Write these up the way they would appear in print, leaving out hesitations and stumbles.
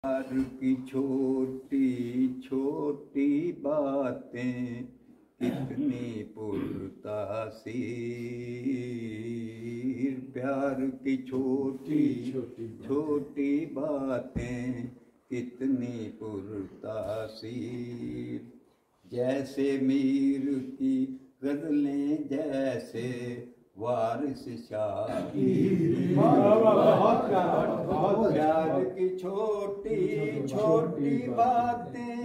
प्यार की छोटी छोटी बातें कितनी पुरतासीर। प्यार की छोटी छोटी बातें कितनी पुरतासीर। जैसे मीर की गजलें जैसे वारिस शाह की। प्यार की छोटी छोटी बातें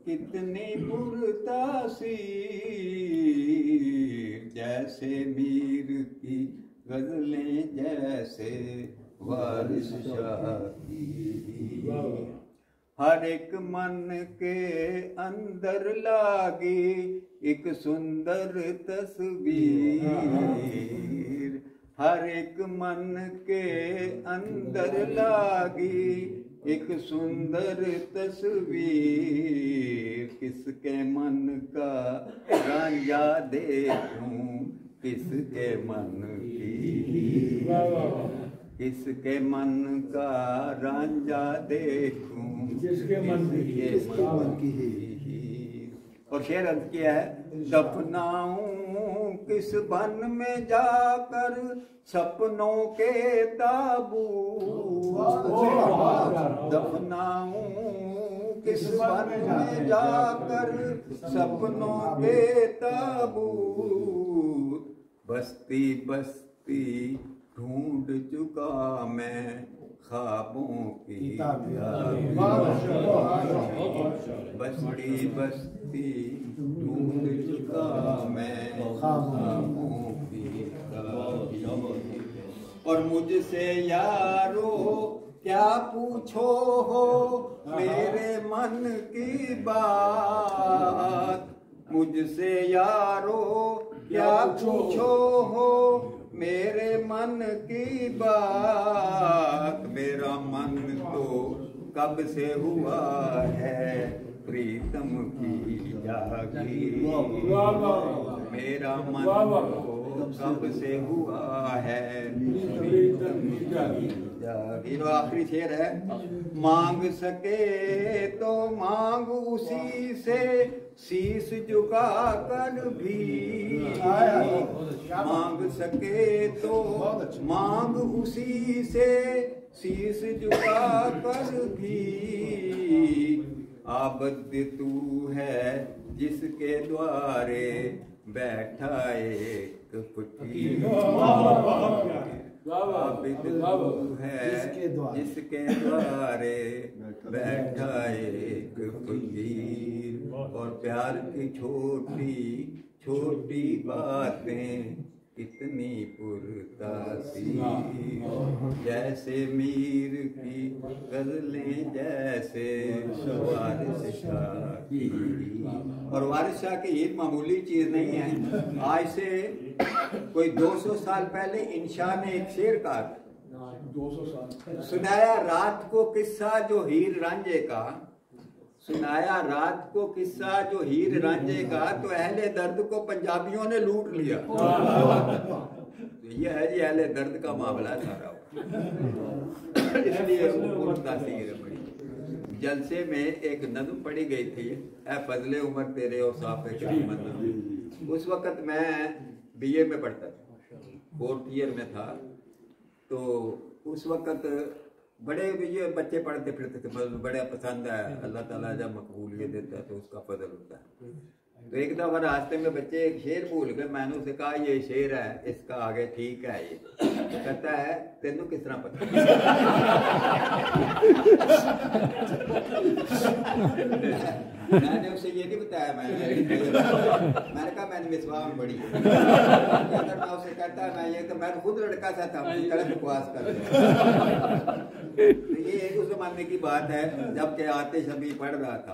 कितनी पुरतासीर। जैसे मीर की गजलें जैसे वारिस शाह की। हर एक मन के अंदर लागी एक सुंदर तस्वीर। हर एक मन के अंदर लागी एक सुंदर तस्वीर। किसके मन का रांझा देखूं किसके मन की। किसके मन का रांझा देखूं किसके मन की। और शेर अर्थ किया है, दफनाऊं किस बन में जाकर सपनों के ताबूत। दफनाऊं किस बन में जाकर सपनों के ताबूत। बस्ती बस्ती ढूंढ चुका मैं ख्वाबों की बस्ती बस्ती ढूंढ चुका मैं ख्वाबों की। और मुझसे यारो क्या पूछो हो मेरे मन की बात। मुझसे यारो क्या पूछो हो मेरे मन की बात। मेरा मन तो कब से हुआ है प्रीतम की जागी। मेरा मन तो कब से हुआ है प्रीतम की जागी। आखिरी शेर है, मांग सके तो मांग उसी से शीश झुका कर भी। मांग सके तो मांग उसी से शीश झुका कर भी। आबद तू है जिसके द्वारे बैठा एक फकीर। आबिद तू है जिसके द्वारे बैठा एक फकीर। और प्यार की छोटी छोटी बातें कितनी पुरतासीर। जैसे मीर की गजलें जैसे वारिस शाह की। और वारिस शाह की हीर मामूली चीज नहीं है। आज से कोई 200 साल पहले इंशाह ने एक शेर कहा, 200 साल सुनाया रात को किस्सा जो हीर रांझे का। सुनाया रात को किस्सा जो हीर रांझे का, तो अहले दर्द को पंजाबियों ने लूट लिया। तो ये है जी अहले दर्द का मामला सारा। इसलिए बड़ी जलसे में एक नज़्म पढ़ी गई थी, ऐ फजले उमर तेरे और साफे कीमत। उस वक़्त मैं BA में पढ़ता था, 4th ईयर में था। तो उस वक़्त बड़े ये बच्चे पढ़ते फिरते थे, बड़ा पसंद है। अल्लाह ताला जब मकबूलियत देता है तो उसका फजल होता है। तो एक दफा रास्ते में बच्चे एक शेर भूल गए। मैंने उसे कहा ये शेर है, इसका आगे ठीक है। ये कहता है तेनू किस तरह पता। मैंने उसे ये नहीं बताया। मैंने कहा मैंने मिसवाह में पढ़ी। मैं उसे कहता है मैं ये तो मैं खुद लड़का सा था, गलत बकवास कर। ये एक उस जमाने की बात है जबकि आतिश अभी पढ़ रहा था।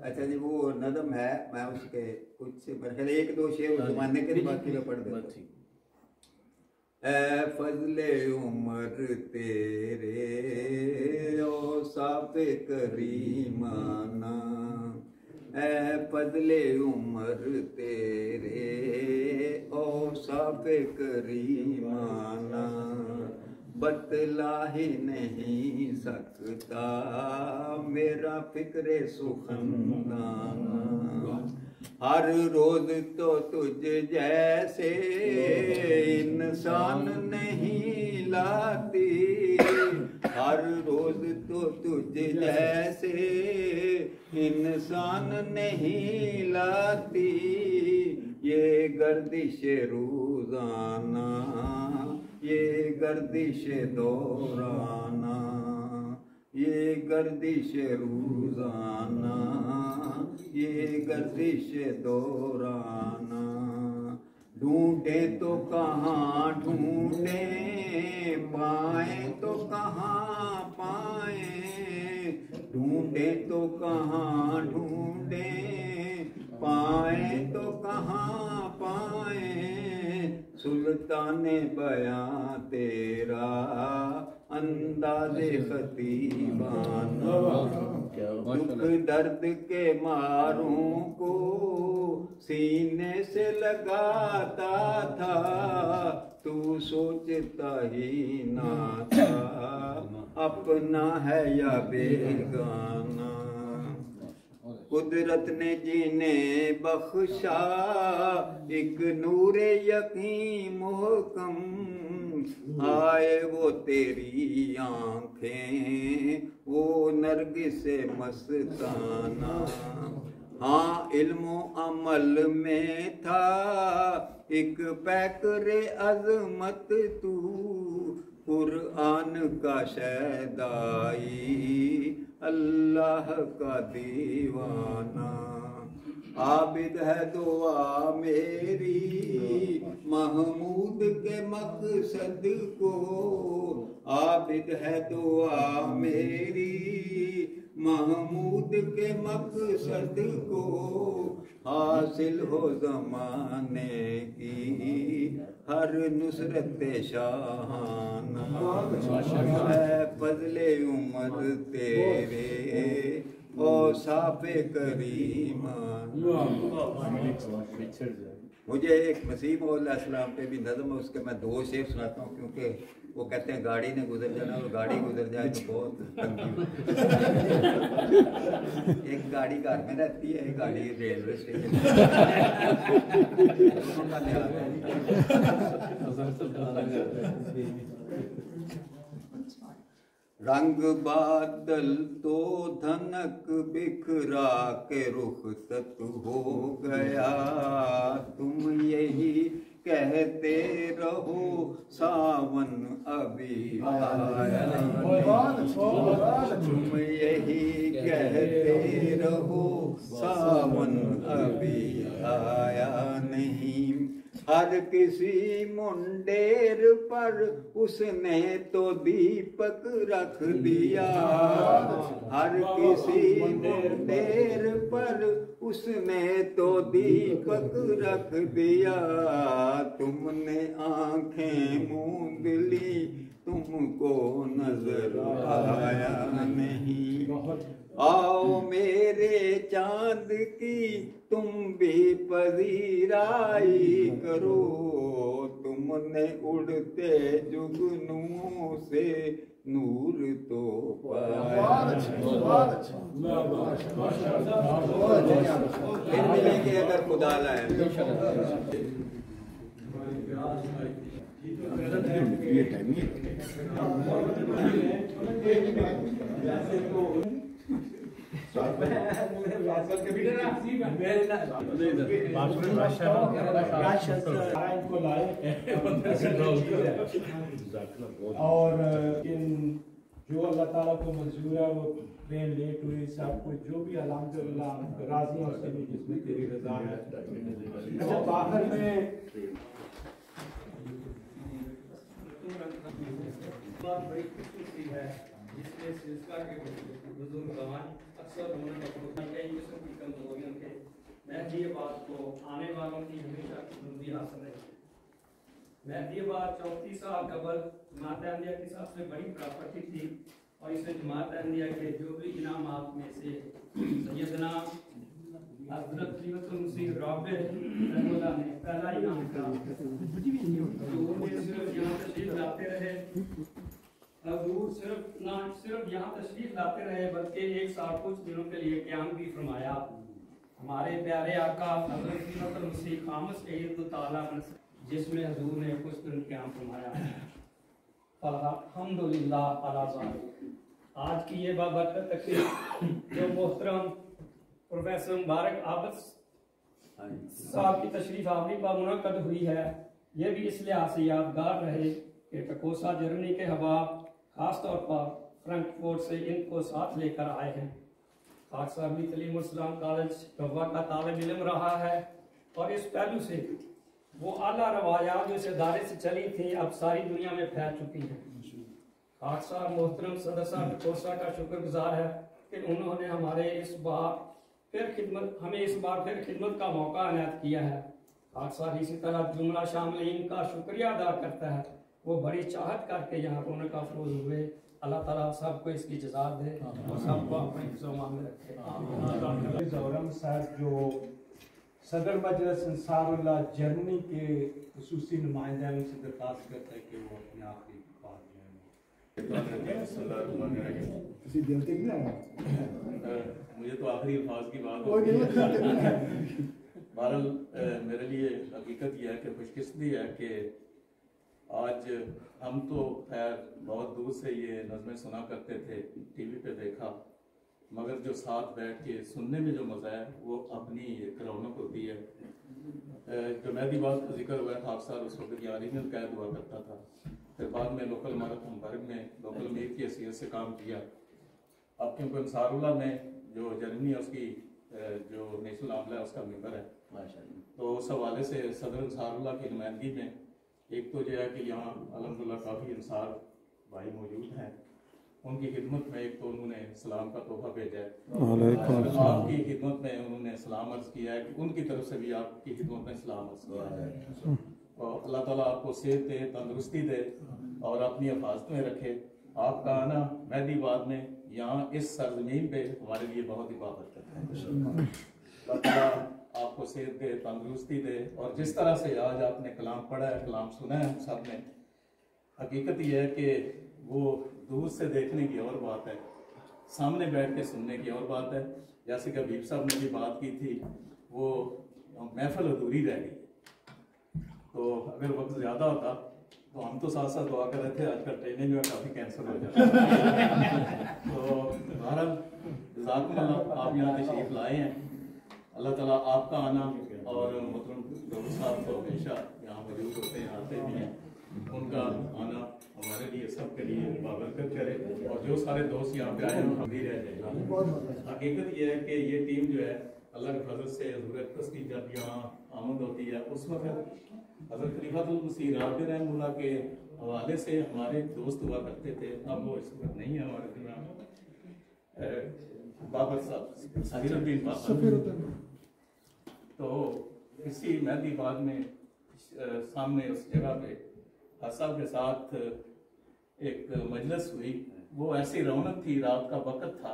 अच्छा जी, वो नज़्म है, मैं उसके कुछ एक दो शेर उस जमाने के बाकी में पढ़ देता। ऐ फजले उमर तेरे ओ साफे करीमाना। ऐ फजले उमर तेरे ओ साफे करीमाना। बतला ही नहीं सकता मेरा फिक्रे सुखनदाना। हर रोज तो तुझ जैसे इंसान नहीं लाती, हर रोज तो तुझ जैसे इंसान नहीं लाती, ये गर्दिश रोजाना ये गर्दिश दौराना, ये गर्दिश रोजाना ये गर्दिश दौराना। ढूंढे तो कहाँ ढूंढे पाए तो कहाँ पाए, ढूंढे तो कहाँ ढूंढे पाए तो कहाँ पाए। सुल्ताने बयां तेरा अंदाज़े खतीबाना, दुख दर्द के मारों को सीने से लगाता था, तू सोचता ही ना था अपना है या बेगाना। कुदरत ने जीने बख्शा एक नूरे यकीन मोहकम, आए वो तेरी आंखें वो नरगिस से मस्ताना। हाँ इल्मो अमल में था एक पैकरे अजमत तू, कुरान का शहदाई अल्लाह का दीवाना। आबिद है दुआ मेरी महमूद के मकसद को, आबिद है दुआ मेरी महमूद के मकसद को, हासिल हो जमाने की हर नुसरत शाहाना। है फजले उमर तेरे ओ साफे करीमा। मुझे एक मसीह मौला अलैहिस्सलाम पे भी नज़म है, उसके मैं दो शेर सुनाता हूँ, क्योंकि वो कहते हैं गाड़ी ने गुजर जाना और गाड़ी गुजर जाए तो बहुत तंगी। एक गाड़ी घर में रहती है, एक गाड़ी रेलवे स्टेशन। रंग बादल तो धनक बिखरा के रुख तक हो गया, तुम यही कहते रहो सावन अभी आया, तुम यही कहते रहो सावन अभी आया नहीं। हर किसी मुंडेर पर उसने तो दीपक रख दिया, हर किसी मुंडेर पर उसने तो दीपक रख दिया। तुमने आंखें मूंद ली तुमको नजर आया नहीं। आओ मेरे चांद की तुम भी पजीराई करो, तुमने उड़ते जुगनुओं से नूर तो पाया। फिर मिलेंगे अगर खुदा लाए। ये टाइम और जो अल्लाह ताला को मंजूर है वो ट्रेन लेट हुई, सब कुछ जो भी अल्हम्दुलिल्लाह राजी उसके लिए जिसमें तेरी रजा है। तो आखिर में बड़ी खुशी है जिसमें सिलसिला के बुजुर्गान अक्सर उन्होंने कई किस्म की कमजोरियों के महदीबाद को आने वालों की हमेशा खुशनुदी हासिल है। महदीबाद 34 साल कबल जमात अहमदिया की सबसे बड़ी प्रॉपर्टी थी और इसे जमात अहमदिया के जो भी इनामात में से सैयदना हज़रत खलीफतुल मसीह राबिह रहमतुल्लाह ने पहला इनाम था, जो उन्हें सिर्फ यहाँ तशरीफ लाते रहे हजूर सिर्फ यहाँ तशरीफ लाते रहे बल्कि एक साल कुछ दिनों के लिए क़याम भी फरमाया। हमारे प्यारे आका हज़रत मसीह खामस जिसमें हजूर ने कुछ दिन क़याम फरमाया। अल्हम्दुलिल्लाह अला ज़ालिक। आज की ये बाबरकत तकरीर जो मोहतरम प्रोफेसर मुबारक आबद साहब की तशरीफ आवरी पर मुनक़द हुई है, ये भी इस लिहाज से यादगार रहे कि टकोसा जर्मनी के हवाब खास तौर पर फ्रैंकफर्ट से इनको साथ लेकर आए हैं। खाक साहब भी तलीमुल-इस्लाम कॉलेज गवा का तालिब इल्म रहा है और इस पहलू से वो आला रवायात जो इस इदारे से चली थी अब सारी दुनिया में फैल चुकी हैं। खाक साहब मोहतरम सदर साहब टकोसा का शुक्रगुजार है कि उन्होंने हमें इस बार फिर खिदमत का मौका इनायत किया है। खाक साहब इसी तरह जुमला शामिलीन का शुक्रिया अदा करता है, वो बड़ी चाहत करके यहाँ रौनक अफरोज हुए। अल्लाह ताला सबको इसकी जज़ा दे और सबको अपने हिफ्ज़-ओ-अमान में रखे। ज़ौरम साहब जो सदर मजलिस अंसारुल्लाह जर्मनी के खुसूसी नुमाइंदा हैं, उनसे दरख्वास्त करता है कि वो अपने आखिरी बात मुझे तो आखिरी अल्फाज की बात बहरहाल मेरे लिए हकीकत यह है कि खुशकिस्मती है कि आज हम तो खैर बहुत दूर से ये नज़में सुना करते थे, टीवी पे देखा, मगर जो साथ बैठ के सुनने में जो मज़ा है वो अपनी एक रौनक होती है। जो मेहदी बात का जिक्र हुआ है, हादसा उस वक्त यहाँ रीजनल कैद हुआ करता था, फिर बाद में लोकल मारक में लोकल मीर की हैसियत से काम किया। अब क्योंकि अंसारुल्लाह में जो जर्मनी है उसकी जो नेशनल आमला है उसका मेंबर है, तो उस हवाले से सदर अंसारुल्लाह की नुमाइंदगी में एक तो जो है कि यहाँ अल्हम्दुलिल्लाह काफ़ी अंसार भाई मौजूद हैं, उनकी खिदमत में एक तो उन्होंने सलाम का तोहफा भेजा है, आपकी खिदमत में उन्होंने सलाम अर्ज़ किया है कि उनकी तरफ से भी आपकी खिदमत में सलाम अर्ज़ किया है। तो अल्लाह ताला आपको सेहत दे, तंदुरुस्ती दे और अपनी हिफाजत में रखे। आपका आना मेहदीबाद में यहाँ इस सरजमीन पे हमारे लिए बहुत ही बाबरकत है। अल्लाह ताला आपको सेहत दे, तंदुरुस्ती दे और जिस तरह से आज आपने कलाम पढ़ा है, कलाम सुना है हम सब ने, हकीकत यह है कि वो दूर से देखने की और बात है, सामने बैठ के सुनने की और बात है। जैसे कि हबीब साहब ने भी बात की थी, वो महफिल अधूरी रह गई। तो अगर वक्त ज़्यादा होता तो हम तो साथ साथ दुआ कर रहे थे, आजकल ट्रेनिंग में काफ़ी कैंसिल हो जाता तो बहरहाल जज़ाकुमुल्लाह, आप यहाँ तशरीफ लाए हैं, अल्लाह ताला आपका आना और मोहतरम डॉक्टर साहब तो हमेशा यहाँ मौजूद होते हैं, आते भी हैं, उनका आना हमारे लिए सबके लिए बाबरकत करे और जो सारे दोस्त यहाँ पे आए हैं हम भी रह जाएगा। हकीकत ये है कि ये टीम जो है अल्लाह के फजल से हज़रत अक़दस की जब यहाँ आमद होती है उस वक्त हज़रत खलीफातुल मसीह राबिर रहमतुल्लाह के हवाले से हमारे दोस्त हुआ करते थे, अब वो इस वक्त नहीं है हमारे दरमियान, बाबर साहब सफीरुद्दीन पापा। तो इसी मेहदीबाद में सामने उस जगह पे साहब के साथ एक मजलिस हुई, वो ऐसी रौनक थी, रात का वक़्त था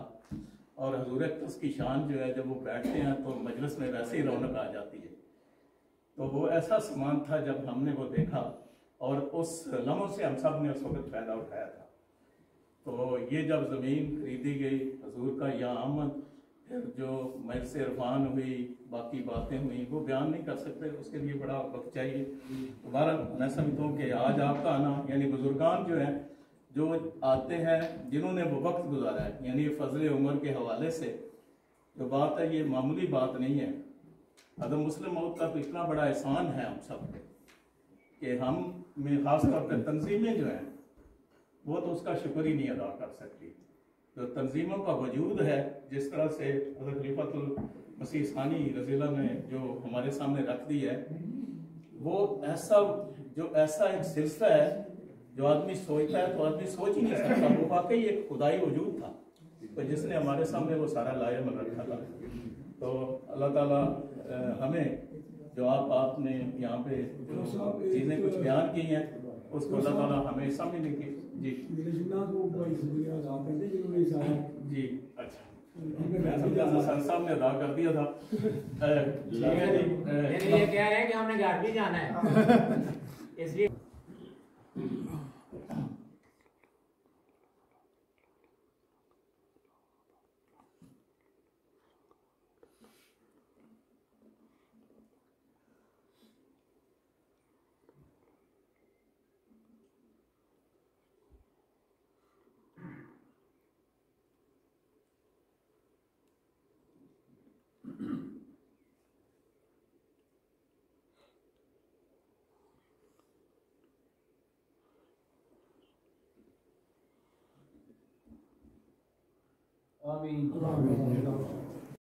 और हज़ूर अक़दस की शान जो है जब वो बैठते हैं तो मजलिस में वैसे ही रौनक आ जाती है। तो वो ऐसा सामान था जब हमने वो देखा और उस लम्हों से हम सब ने उस वक्त फ़ायदा उठाया था। तो ये जब ज़मीन खरीदी गई, हजूर का यहाँ आमद, फिर जो मजलिस इरफान हुई, बाकी बातें हुई, वो बयान नहीं कर सकते, उसके लिए बड़ा वक्त चाहिए। दोबारा मैं समझता हूँ कि आज आपका आना यानी बुजुर्गान जो हैं जो आते हैं जिन्होंने वो वक्त गुजारा है, यानी फजल उम्र के हवाले से जो बात है ये मामूली बात नहीं है। अदम मुस्लिम मौत का तो इतना बड़ा एहसान है हम सब पे कि हम में खासतौर पर तंजीमें जो हैं वो तो उसका शुक्र ही नहीं अदा कर सकती। तो तंजीमों का वजूद है, जिस तरह से हज़रत खलीफातुल मसीह सानी रज़ियल्लाहु ने जो हमारे सामने रख दी है, वो ऐसा एक सिलसिला है जो आदमी सोचता है तो आदमी सोच ही नहीं सकता, वो वाकई एक खुदाई वजूद था तो जिसने हमारे सामने वो सारा लाया में रखा था। तो अल्लाह ताला हमें जो आपने यहाँ पे जो चीज़ें कुछ बयान की हैं उसको अल्लाह ताला हमें समझने की जी अच्छा मैं समझा हसन साहब ने अदा कर दिया था। ठीक है जी, ये कह रहे हैं कि हमने घर भी जाना है इसलिए आमीन।